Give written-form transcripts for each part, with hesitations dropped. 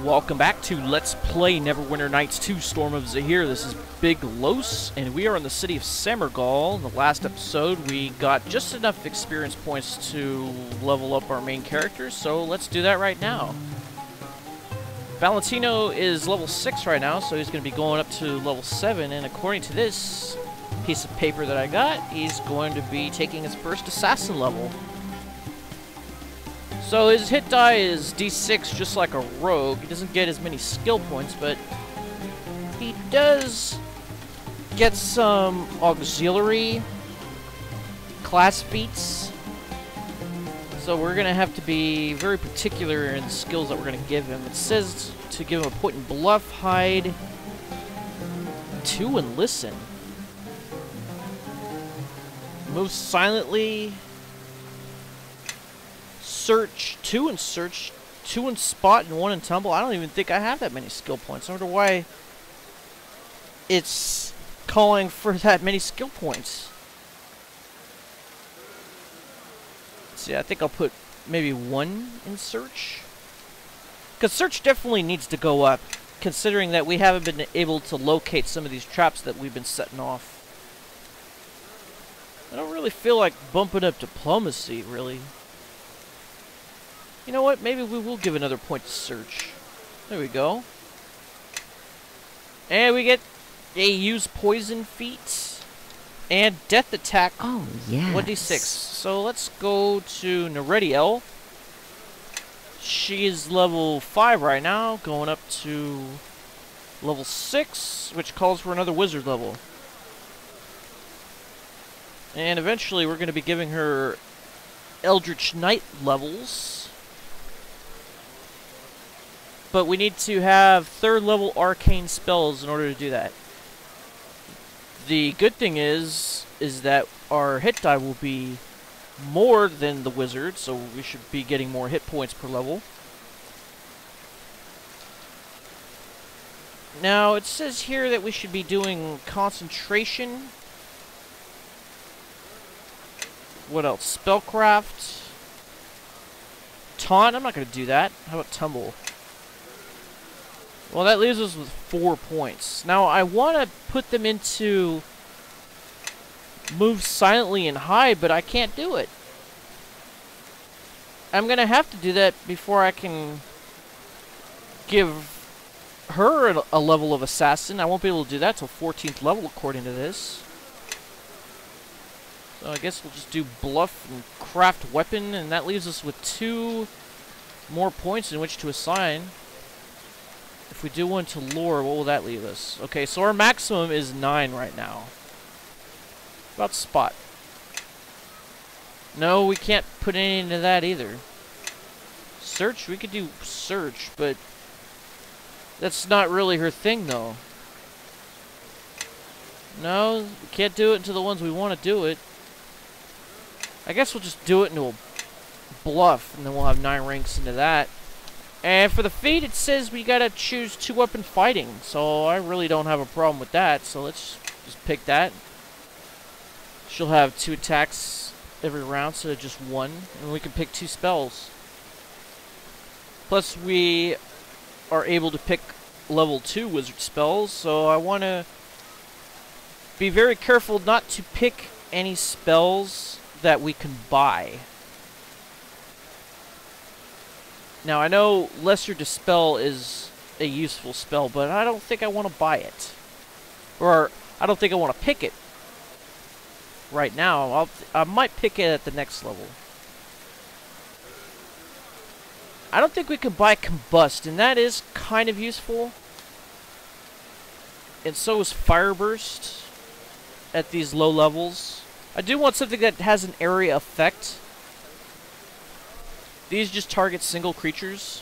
Welcome back to Let's Play Neverwinter Nights 2 Storm of Zehir. This is Big Los, and we are in the city of Samergal. In the last episode, we got just enough experience points to level up our main characters, so let's do that right now. Valentino is level 6 right now, so he's going to be going up to level 7, and according to this piece of paper that I got, he's going to be taking his first assassin level. So his hit die is D6 just like a rogue. He doesn't get as many skill points, but he does get some auxiliary class feats. So we're going to have to be very particular in the skills that we're going to give him. It says to give him a point in bluff, hide, 2 and listen. Move silently. Search, 2 in search, 2 in spot, and 1 in tumble. I don't even think I have that many skill points. I wonder why it's calling for that many skill points. Let's see, I think I'll put maybe 1 in search. Because search definitely needs to go up, considering that we haven't been able to locate some of these traps that we've been setting off. I don't really feel like bumping up diplomacy, really. You know what? Maybe we will give another point to search. There we go. And we get a use poison feat and death attack. Oh, yes. 1d6. So let's go to Nerediel. She is level 5 right now, going up to level 6, which calls for another wizard level. And eventually we're going to be giving her Eldritch Knight levels. But we need to have 3rd level arcane spells in order to do that. The good thing is that our hit die will be more than the wizard, so we should be getting more hit points per level. Now, it says here that we should be doing concentration. What else? Spellcraft. Taunt. I'm not going to do that. How about tumble? Well, that leaves us with 4 points. Now, I want to put them into move silently and hide, but I can't do it. I'm going to have to do that before I can give her a level of assassin. I won't be able to do that till 14th level, according to this. So I guess we'll just do bluff and craft weapon, and that leaves us with 2 more points in which to assign. If we do one to lore, what will that leave us? Okay, so our maximum is 9 right now. About spot. No, we can't put any into that either. Search? We could do search, but that's not really her thing, though. No, we can't do it into the ones we want to do it. I guess we'll just do it into a bluff, and then we'll have 9 ranks into that. And for the feat, it says we gotta choose 2-weapon fighting, so I really don't have a problem with that, so let's just pick that. She'll have 2 attacks every round, so just 1, and we can pick 2 spells. Plus, we are able to pick level 2 wizard spells, so I want to be very careful not to pick any spells that we can buy. Now, I know Lesser Dispel is a useful spell, but I don't think I want to buy it. Or, I don't think I want to pick it right now. I might pick it at the next level. I don't think we can buy Combust, and that is kind of useful. And so is Fire Burst at these low levels. I do want something that has an area effect. These just target single creatures.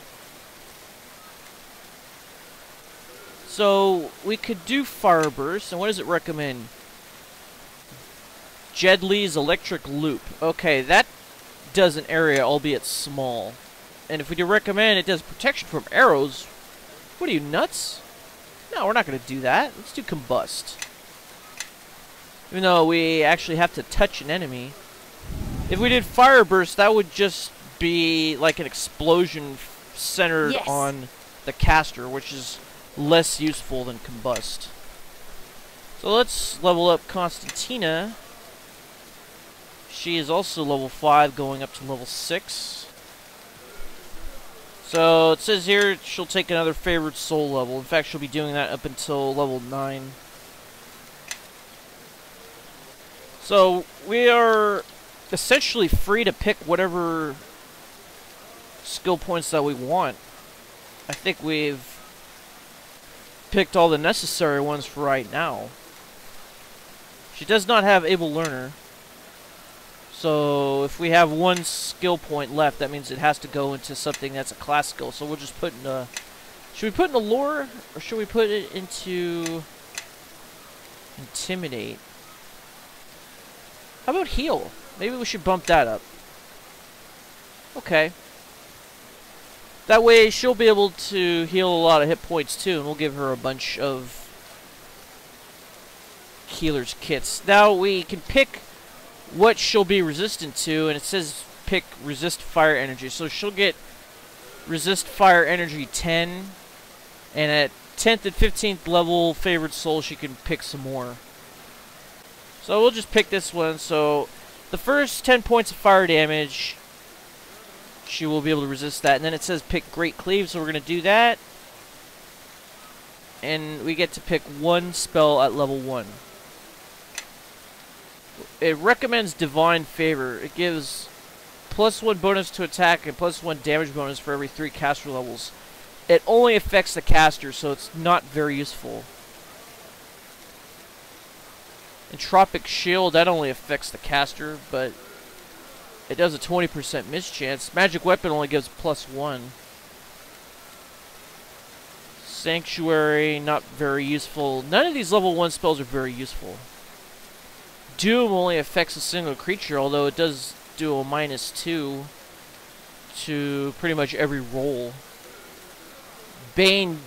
So we could do Fire Burst, and what does it recommend? Jedley's Electric Loop. Okay, that does an area, albeit small. And if we do recommend, it does protection from arrows. What are you, nuts? No, we're not going to do that. Let's do Combust. Even though we actually have to touch an enemy. If we did Fire Burst, that would just be like an explosion centered on the caster, which is less useful than combust. So let's level up Constantina. She is also level 5, going up to level 6. So it says here she'll take another favored soul level. In fact, she'll be doing that up until level 9. So we are essentially free to pick whatever skill points that we want. I think we've picked all the necessary ones for right now. She does not have Able Learner. So if we have one skill point left, that means it has to go into something that's a class skill. So we'll just put in a... Should we put in Allure, or should we put it into Intimidate? How about Heal? Maybe we should bump that up. Okay. That way she'll be able to heal a lot of hit points too, and we'll give her a bunch of healer's kits. Now we can pick what she'll be resistant to, and it says pick resist fire energy. So she'll get resist fire energy 10, and at 10th and 15th level favored soul she can pick some more. So we'll just pick this one. So the first 10 points of fire damage, she will be able to resist that. And then it says pick Great Cleave, so we're going to do that. And we get to pick one spell at level 1. It recommends Divine Favor. It gives +1 bonus to attack and +1 damage bonus for every 3 caster levels. It only affects the caster, so it's not very useful. Entropic Shield, that only affects the caster, but it does a 20% miss chance. Magic Weapon only gives +1. Sanctuary, not very useful. None of these level 1 spells are very useful. Doom only affects a single creature, although it does do a -2 to pretty much every roll. Bane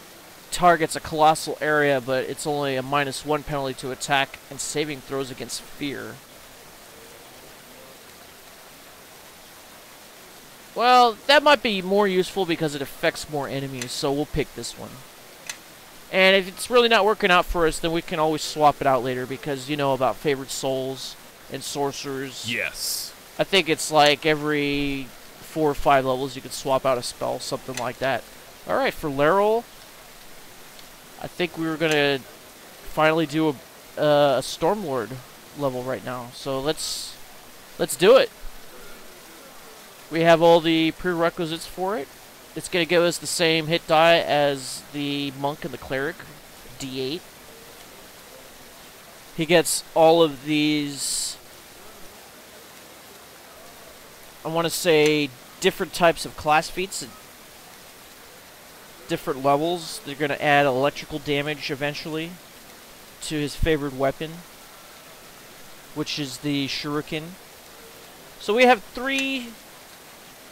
targets a colossal area, but it's only a -1 penalty to attack and saving throws against fear. Well, that might be more useful because it affects more enemies, so we'll pick this one. And if it's really not working out for us, then we can always swap it out later, because you know about favored souls and sorcerers. Yes. I think it's like every 4 or 5 levels you can swap out a spell, something like that. Alright, for Laryl, I think we were going to finally do a Stormlord level right now. So let's do it. We have all the prerequisites for it. It's going to give us the same hit die as the Monk and the Cleric, D8. He gets all of these, I want to say, different types of class feats at different levels. They're going to add electrical damage eventually to his favored weapon, which is the Shuriken. So we have 3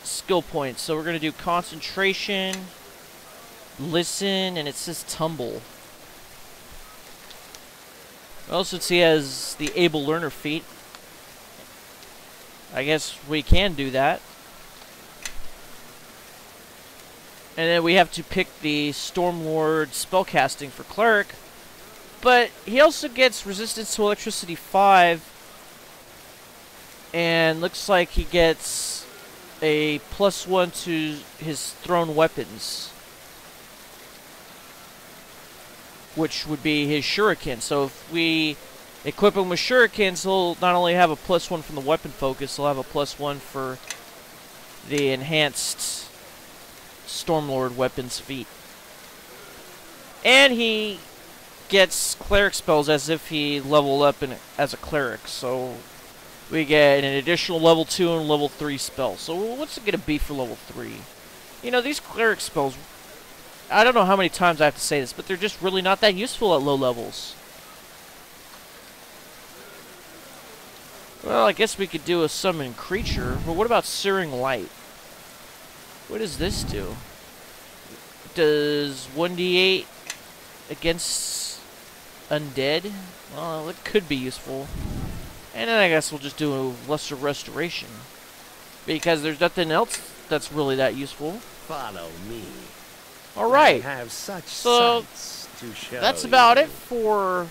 skill points. So we're going to do Concentration, Listen, and it says Tumble. Well, since he has the Able Learner feat, I guess we can do that. And then we have to pick the Stormlord spellcasting for Cleric. But he also gets Resistance to Electricity 5. And looks like he gets a +1 to his thrown weapons, which would be his Shuriken. So if we equip him with Shurikens, he'll not only have a +1 from the weapon focus, he'll have a +1 for the enhanced Stormlord weapons feat. And he gets cleric spells as if he leveled up as a cleric. So we get an additional level 2 and level 3 spell. So what's it going to be for level 3? You know, these cleric spells, I don't know how many times I have to say this, but they're just really not that useful at low levels. Well, I guess we could do a summon creature, but what about Searing Light? What does this do? It does 1d8 against undead? Well, it could be useful. And then I guess we'll just do a Lesser Restoration, because there's nothing else that's really that useful. Follow me. Alright. So that's about it for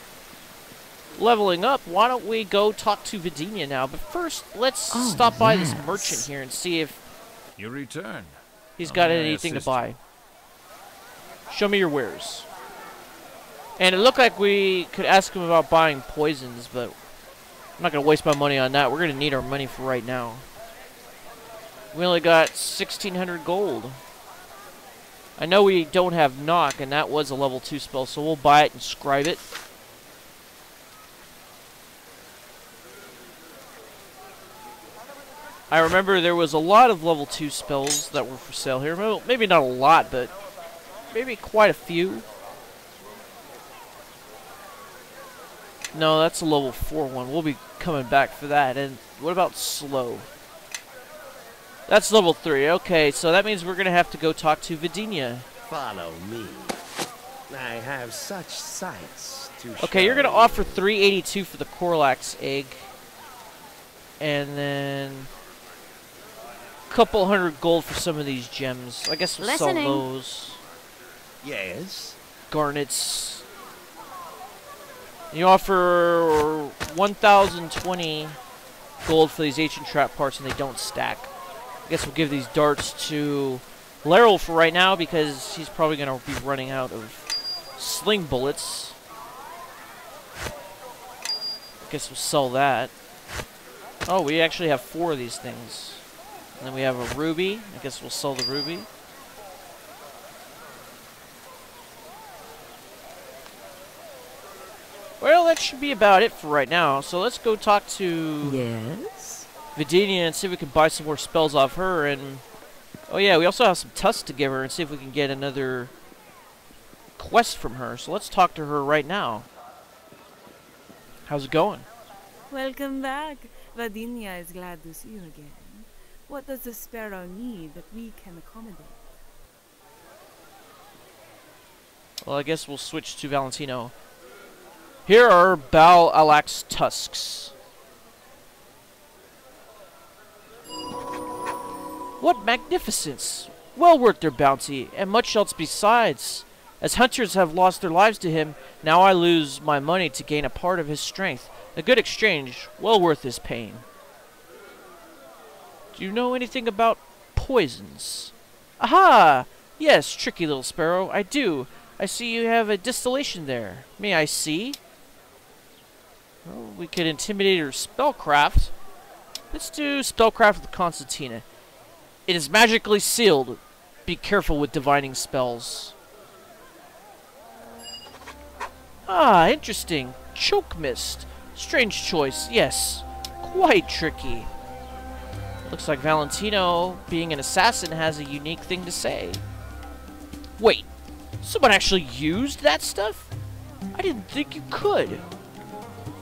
leveling up. Why don't we go talk to Vadin'ya now? But first, let's stop by this merchant here and see if you return. He's got anything to buy. Show me your wares. And it looked like we could ask him about buying poisons, but I'm not going to waste my money on that. We're going to need our money for right now. We only got 1,600 gold. I know we don't have knock, and that was a level 2 spell, so we'll buy it and scribe it. I remember there was a lot of level 2 spells that were for sale here. Well, maybe not a lot, but maybe quite a few. No, that's a level 4 one. We'll be coming back for that. And what about slow? That's level 3. Okay, so that means we're going to have to go talk to Vadin'ya. Follow me. I have such sights to show. Okay, you're going to offer 382 for the Corlax egg. And then a couple hundred gold for some of these gems. I guess we'll sell those. Yes. Garnets. You offer 1,020 gold for these ancient trap parts, and they don't stack. I guess we'll give these darts to Laryl for right now because he's probably going to be running out of sling bullets. I guess we'll sell that. Oh, we actually have 4 of these things. And then we have a ruby. I guess we'll sell the ruby. Well, that should be about it for right now. So let's go talk to Vadin'ya and see if we can buy some more spells off her. And oh yeah, we also have some tusks to give her and see if we can get another quest from her. So let's talk to her right now. How's it going? Welcome back. Vadin'ya is glad to see you again. What does the sparrow need that we can accommodate? Well, I guess we'll switch to Valentino. Here are Bal Alak's tusks. What magnificence! Well worth their bounty, and much else besides. As hunters have lost their lives to him, now I lose my money to gain a part of his strength. A good exchange, well worth his pain. Do you know anything about poisons? Aha! Yes, tricky little sparrow, I do. I see you have a distillation there. May I see? Well, we could intimidate or spellcraft. Let's do spellcraft with Constantina. It is magically sealed. Be careful with divining spells. Ah, interesting. Chokemist. Strange choice, yes. Quite tricky. Looks like Valentino, being an assassin, has a unique thing to say. Wait, someone actually used that stuff? I didn't think you could.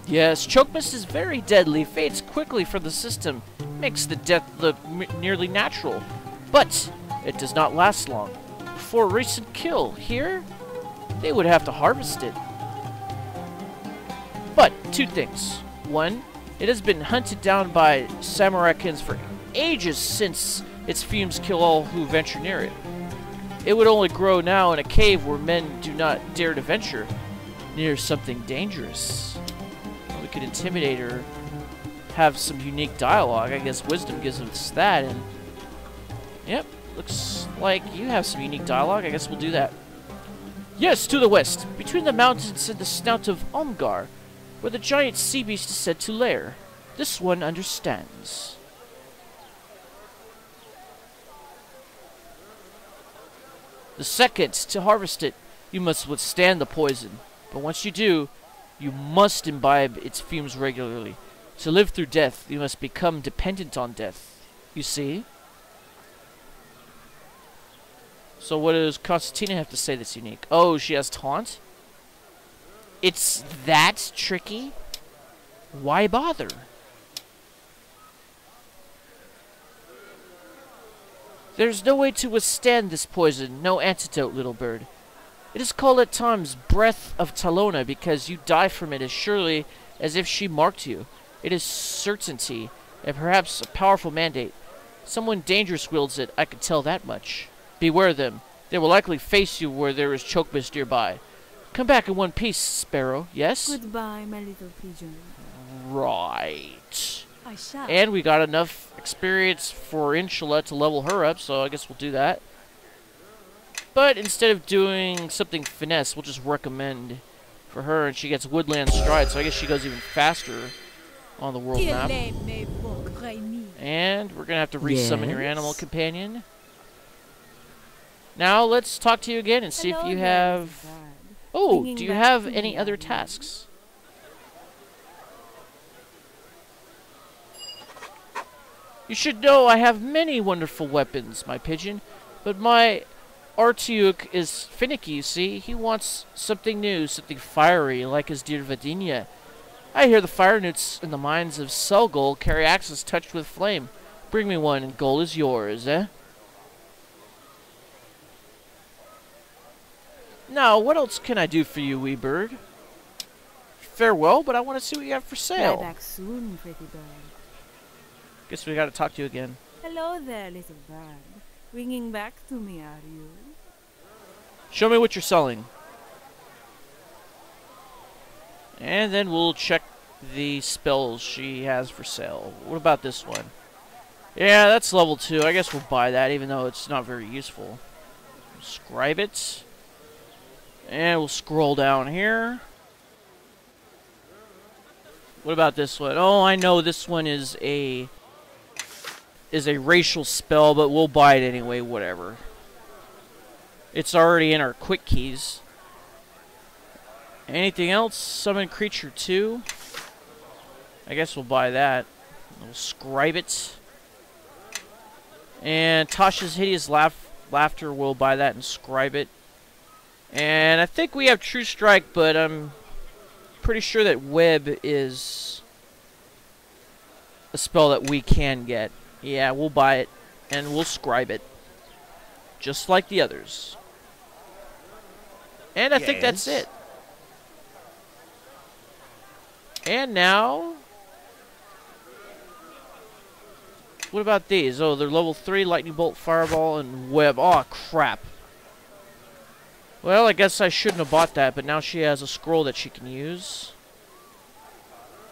Yes, chokemist is very deadly, fades quickly from the system, makes the death look nearly natural. But it does not last long. For a recent kill here, they would have to harvest it. But, 2 things. 1, it has been hunted down by Samarakins for ages since its fumes kill all who venture near it. It would only grow now in a cave where men do not dare to venture near something dangerous. We could intimidate her, have some unique dialogue. I guess wisdom gives us that, and yep, looks like you have some unique dialogue. I guess we'll do that. Yes, to the west, between the mountains and the snout of Omgar, where the giant sea beast is said to lair. This one understands. The second, to harvest it, you must withstand the poison. But once you do, you must imbibe its fumes regularly. To live through death, you must become dependent on death. You see? So what does Constantina have to say that's unique? Oh, she has taunt? It's that tricky? Why bother? There's no way to withstand this poison, no antidote, little bird. It is called at times Breath of Talona because you die from it as surely as if she marked you. It is certainty, and perhaps a powerful mandate. Someone dangerous wields it, I can tell that much. Beware them. They will likely face you where there is chokemist nearby. Come back in one piece, Sparrow. Yes? Goodbye, my little pigeon. Right. I shall. And we got enough experience for Imshula to level her up, so I guess we'll do that. But instead of doing something finesse, we'll just recommend for her, and she gets woodland stride, so I guess she goes even faster on the world map. And we're going to have to resummon your animal companion. Now, let's talk to you again and see if you have... Oh, do you have any other tasks? You should know I have many wonderful weapons, my pigeon, but my Artiuk is finicky, you see. He wants something new, something fiery, like his dear Vadin'ya. I hear the fire newts in the mines of Selgol carry axes touched with flame. Bring me one, and gold is yours, eh? Now, what else can I do for you, wee bird? Farewell, but I want to see what you have for sale. Fly back soon, pretty bird. Guess we gotta talk to you again. Hello there, little bird. Ringing back to me, are you? Show me what you're selling. And then we'll check the spells she has for sale. What about this one? Yeah, that's level 2. I guess we'll buy that, even though it's not very useful. Scribe it. And we'll scroll down here. What about this one? Oh, I know this one is a racial spell, but we'll buy it anyway, whatever. It's already in our quick keys. Anything else? Summon creature 2. I guess we'll buy that. We'll scribe it. And Tasha's hideous laughter, we'll buy that and scribe it. And I think we have True Strike, but I'm pretty sure that Web is a spell that we can get. Yeah, we'll buy it, and we'll scribe it. Just like the others. And I think that's it. And now... what about these? Oh, they're level 3, Lightning Bolt, Fireball, and Web. Oh, crap. Well, I guess I shouldn't have bought that, but now she has a scroll that she can use.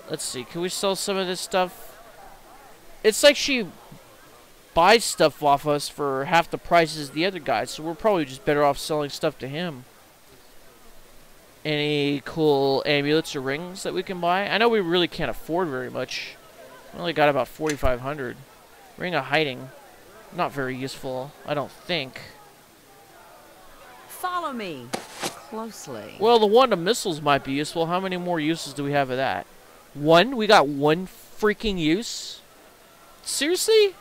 Let's see, can we sell some of this stuff? It's like she buys stuff off us for half the price as the other guys, so we're probably just better off selling stuff to him. Any cool amulets or rings that we can buy? I know we really can't afford very much. We only got about 4,500. Ring of Hiding. Not very useful, I don't think. Follow me closely. Well, the wand of missiles might be useful. How many more uses do we have of that? One? We got one freaking use? Seriously?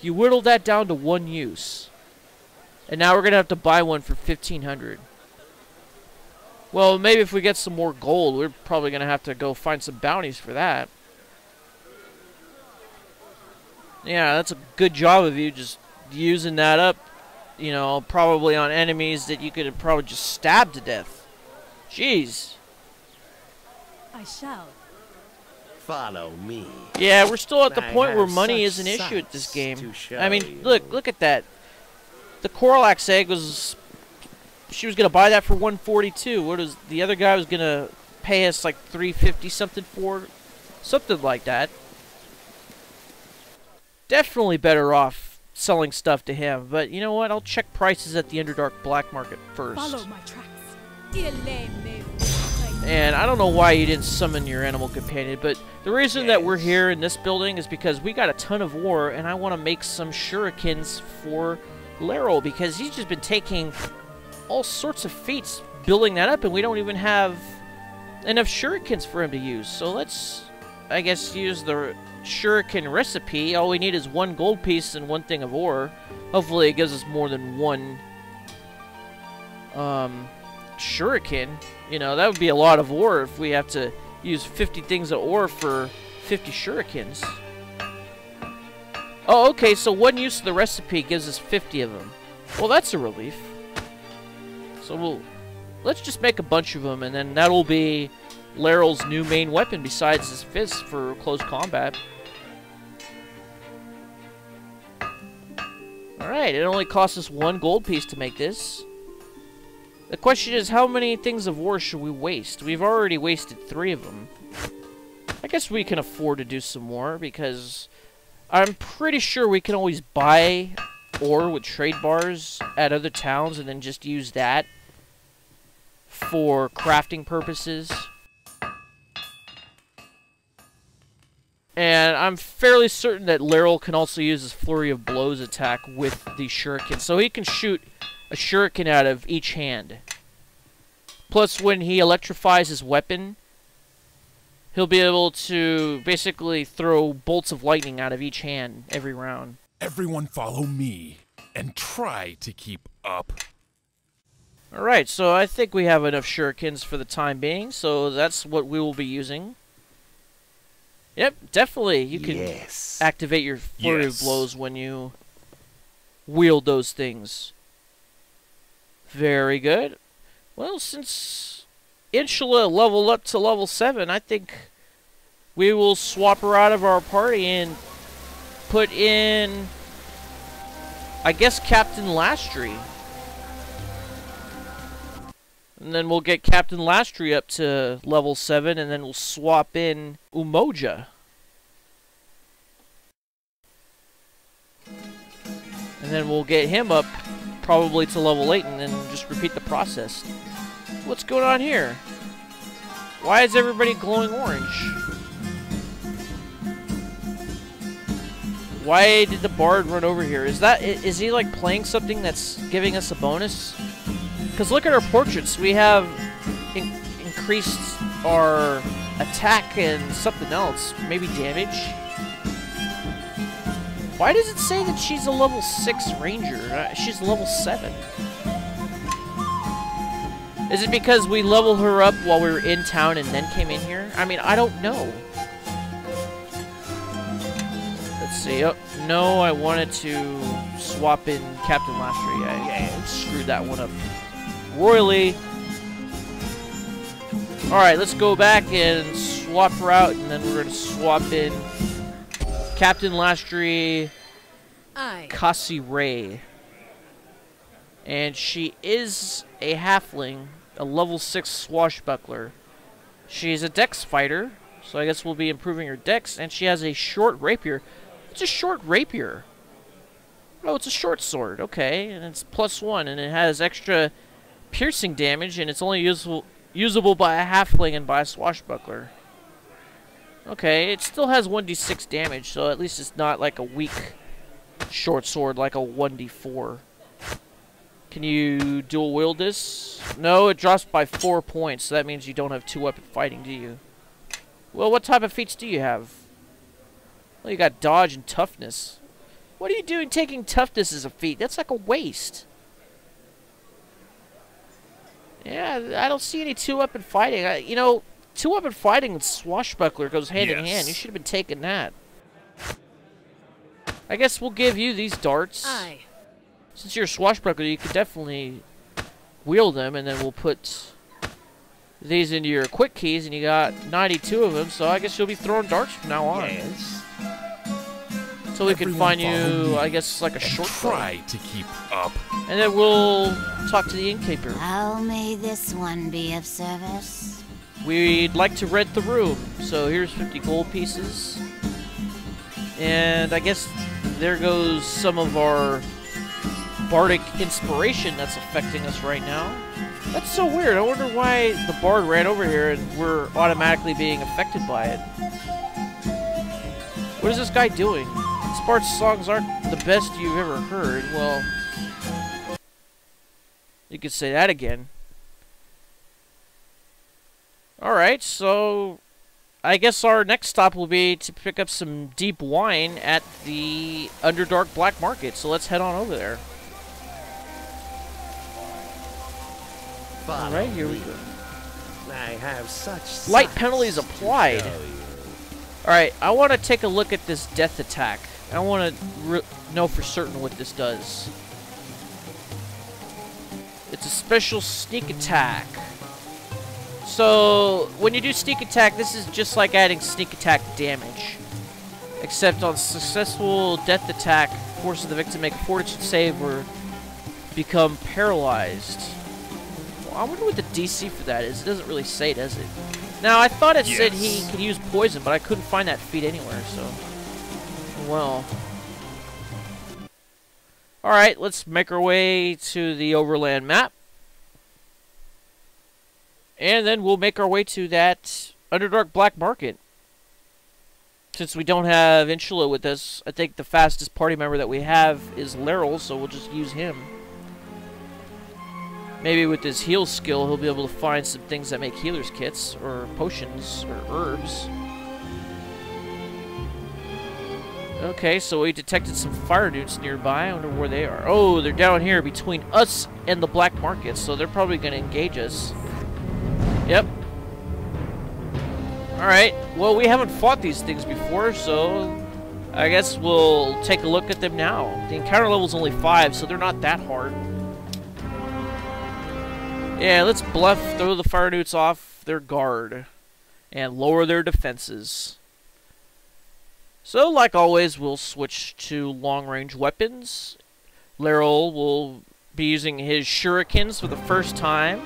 You whittled that down to one use. And now we're going to have to buy one for 1,500. Well, maybe if we get some more gold, we're probably going to have to go find some bounties for that. Yeah, that's a good job of you just using that up. You know, probably on enemies that you could have probably just stabbed to death. Jeez. I shall. Follow me. Yeah, we're still at the I point where have money is such an issue at this sights game. to show I mean, you. look at that. The Corallax egg was... she was going to buy that for 142. What is... the other guy was going to pay us like 350 something for it? Something like that. Definitely better off selling stuff to him, but you know what? I'll check prices at the Underdark Black Market first. Follow my tracks. And I don't know why you didn't summon your animal companion, but the reason that we're here in this building is because we got a ton of ore, and I want to make some shurikens for Laryl, because he's just been taking all sorts of feats building that up, and we don't even have enough shurikens for him to use. So let's, I guess, use the shuriken recipe. All we need is one gold piece and one thing of ore. Hopefully it gives us more than one shuriken. You know, that would be a lot of ore if we have to use 50 things of ore for 50 shurikens. Oh, okay, so one use of the recipe gives us 50 of them. Well, that's a relief. So let's just make a bunch of them, and then that'll be Laryl's new main weapon besides his fist for close combat. Alright, it only costs us 1 gold piece to make this. The question is, how many things of war should we waste? We've already wasted 3 of them. I guess we can afford to do some more, because I'm pretty sure we can always buy ore with trade bars at other towns and then just use that for crafting purposes. And I'm fairly certain that Laryl can also use his Flurry of Blows attack with the shuriken. So he can shoot a shuriken out of each hand. Plus, when he electrifies his weapon, he'll be able to basically throw bolts of lightning out of each hand every round. Everyone follow me and try to keep up. Alright, so I think we have enough shurikens for the time being, so that's what we will be using. Yep, definitely. You can activate your Flurry of Blows when you wield those things. Very good. Well, since Imshula leveled up to level 7, I think we will swap her out of our party and put in, I guess, Captain Lastri. And then we'll get Captain Lastri up to level 7, and then we'll swap in Umoja. And then we'll get him up probably to level 8, and then just repeat the process. What's going on here? Why is everybody glowing orange? Why did the bard run over here? Is he like playing something that's giving us a bonus? Because look at our portraits. We have increased our attack and something else. Maybe damage. Why does it say that she's a level 6 ranger? She's level 7. Is it because we leveled her up while we were in town and then came in here? I mean, I don't know. Let's see. Oh, no, I wanted to swap in Captain Lastri. I screwed that one up royally. Alright, let's go back and swap her out, and then we're going to swap in Captain Lastri Kasi Ray. And she is a halfling, a level 6 swashbuckler. She's a dex fighter, so I guess we'll be improving her dex, and she has a short rapier. It's a short rapier. Oh, it's a short sword. Okay, and it's +1, and it has extra piercing damage, and it's only usable by a halfling and by a swashbuckler. Okay, it still has 1d6 damage, so at least it's not like a weak short sword, like a 1d4. Can you dual wield this? No, it drops by 4 points, so that means you don't have 2-weapon fighting, do you? Well, what type of feats do you have? Well, you got dodge and toughness. What are you doing taking toughness as a feat? That's like a waste. Yeah, I don't see any 2-weapon fighting. You know, 2-weapon fighting with swashbuckler goes hand in hand. You should have been taking that. I guess we'll give you these darts. Since you're a swashbuckler, you could definitely wield them, and then we'll put these into your quick keys, and you got 92 of them, so I guess you'll be throwing darts from now on. So we can find you, I guess, like a short try to keep up. And then we'll talk to the innkeeper. How may this one be of service? We'd like to rent the room, so here's 50 gold pieces. And I guess there goes some of our bardic inspiration that's affecting us right now. That's so weird. I wonder why the bard ran over here and we're automatically being affected by it. What is this guy doing? This bard's songs aren't the best you've ever heard. Well, you could say that again. Alright, so I guess our next stop will be to pick up some deep wine at the Underdark Black Market. So let's head on over there. Alright, here we go. I have such light penalties applied. Alright, I want to take a look at this death attack. I want to know for certain what this does. It's a special sneak attack. So, when you do sneak attack, this is just like adding sneak attack damage. Except on successful death attack, forces the victim to make a fortitude save or become paralyzed. Well, I wonder what the DC for that is. It doesn't really say, does it? Now, I thought it said he could use poison, but I couldn't find that feat anywhere, so... Well... Alright, let's make our way to the overland map. And then we'll make our way to that Underdark Black Market. Since we don't have Imshula with us, I think the fastest party member that we have is Laryl, so we'll just use him. Maybe with his heal skill, he'll be able to find some things that make healer's kits, or potions, or herbs. Okay, so we detected some fire newts nearby. I wonder where they are. Oh, they're down here between us and the black market, so they're probably going to engage us. Yep. Alright, well, we haven't fought these things before, so I guess we'll take a look at them now. The encounter level's only 5, so they're not that hard. Yeah, let's bluff, throw the fire newts off their guard, and lower their defenses. So, like always, we'll switch to long-range weapons. Laryl will be using his shurikens for the first time.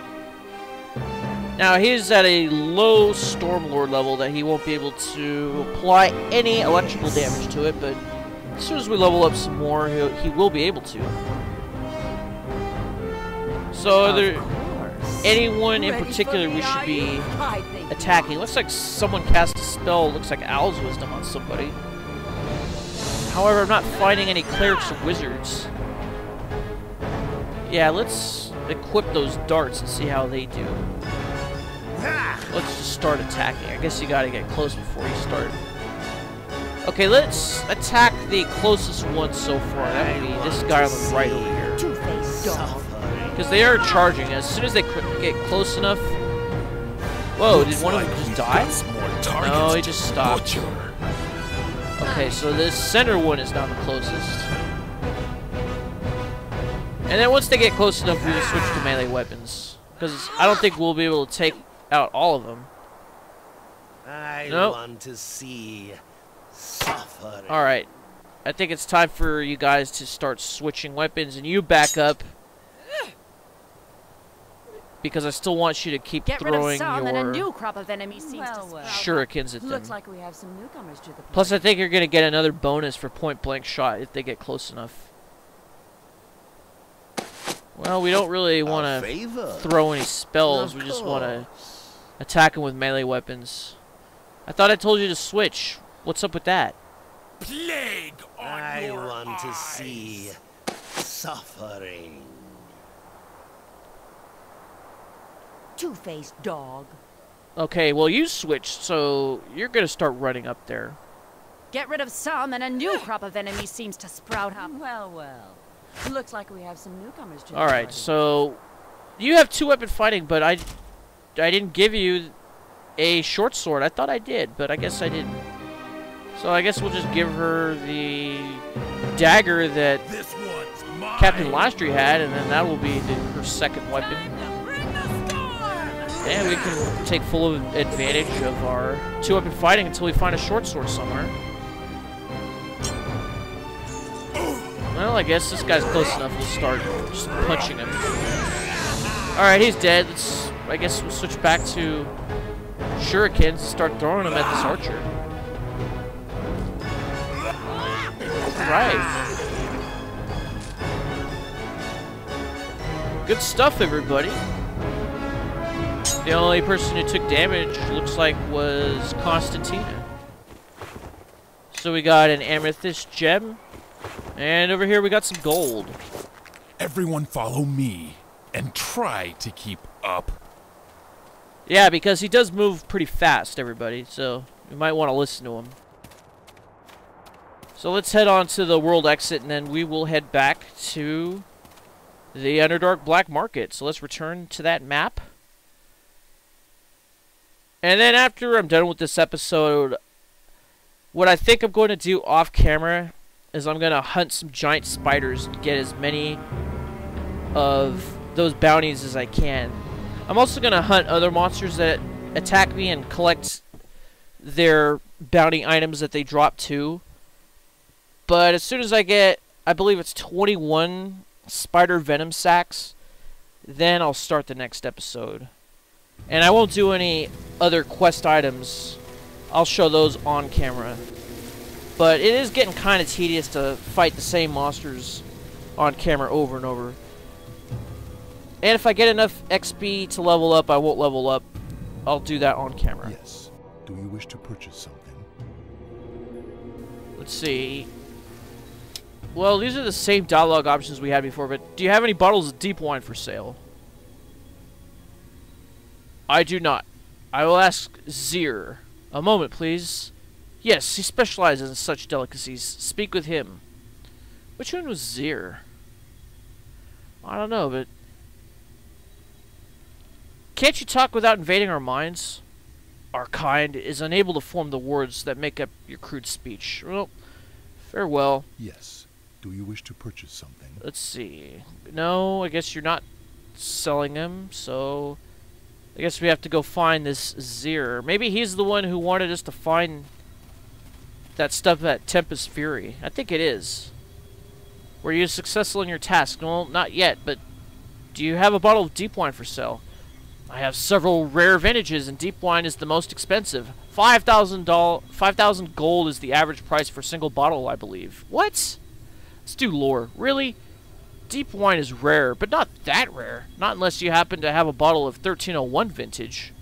Now, he's at a low Stormlord level that he won't be able to apply any electrical damage to it, but as soon as we level up some more, he will be able to. So, anyone in particular we should be attacking. Looks like someone cast a spell, looks like Owl's Wisdom on somebody. However, I'm not finding any clerics or wizards. Yeah, let's equip those darts and see how they do. Let's just start attacking. I guess you gotta get close before you start. Okay, let's attack the closest one so far. That would be this guy on the right over here. Because they are charging. As soon as they get close enough... Whoa, did one of them just die? No, he just stopped. Okay, so this center one is now the closest. And then once they get close enough, we will switch to melee weapons. Because I don't think we'll be able to take out all of them. I want to see suffering. Alright. I think it's time for you guys to start switching weapons, and you back up. Because I still want you to keep throwing your shurikens at them. Looks like we have some newcomers to the party. Plus, I think you're going to get another bonus for point-blank shot if they get close enough. Well, we don't really want to throw any spells. We just want to attack them with melee weapons. I thought I told you to switch. What's up with that? Plague on I your want to eyes. see suffering. Two-faced dog. Okay, well, you switched, so you're going to start running up there. Get rid of some, and a new crop of enemies seems to sprout up. Well, well. Looks like we have some newcomers to the Alright, party. so you have two-weapon fighting, but I didn't give you a short sword. I thought I did, but I guess I didn't. So I guess we'll just give her the dagger that This one's mine. Captain Lastri had, and then that will be her second weapon. And we can take full advantage of our two-weapon fighting until we find a short sword somewhere. Well, I guess this guy's close enough. We'll start just punching him. Alright, he's dead. I guess we'll switch back to shurikens and start throwing them at this archer. Alright. Good stuff, everybody. The only person who took damage, looks like, was Constantina. So we got an amethyst gem. And over here we got some gold. Everyone follow me and try to keep up. Yeah, because he does move pretty fast, everybody. So you might want to listen to him. So let's head on to the world exit, and then we will head back to the Underdark Black Market. So let's return to that map. And then after I'm done with this episode, what I think I'm going to do off camera is I'm going to hunt some giant spiders and get as many of those bounties as I can. I'm also going to hunt other monsters that attack me and collect their bounty items that they drop too. But as soon as I I believe it's 21 spider venom sacs, then I'll start the next episode. And I won't do any other quest items. I'll show those on camera. But it is getting kind of tedious to fight the same monsters on camera over and over. And if I get enough XP to level up, I won't level up. I'll do that on camera. Yes. Do you wish to purchase something? Let's see. Well, these are the same dialogue options we had before, but do you have any bottles of Deepwine for sale? I do not. I will ask Zehir. A moment, please. Yes, he specializes in such delicacies. Speak with him. Which one was Zehir? I don't know, but... Can't you talk without invading our minds? Our kind is unable to form the words that make up your crude speech. Well, farewell. Yes. Do you wish to purchase something? Let's see. No, I guess you're not selling him, so... I guess we have to go find this Zehir. Maybe he's the one who wanted us to find that stuff at Tempest Fury. I think it is. Were you successful in your task? Well, not yet, but do you have a bottle of Deepwine for sale? I have several rare vintages, and Deepwine is the most expensive. 5,000 gold is the average price for a single bottle, I believe. What? Let's do lore. Really? Deepwine is rare, but not that rare. Not unless you happen to have a bottle of 1301 vintage.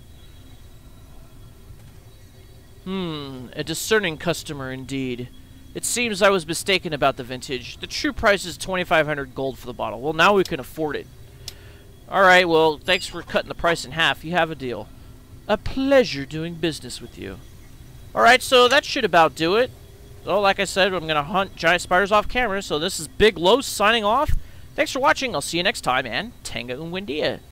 A discerning customer indeed. It seems I was mistaken about the vintage. The true price is 2,500 gold for the bottle. Well, now we can afford it. Alright, well, thanks for cutting the price in half. You have a deal. A pleasure doing business with you. Alright, so that should about do it. So, like I said, I'm going to hunt giant spiders off camera. So this is Big Los signing off. Thanks for watching. I'll see you next time, and Tanga un buen dia.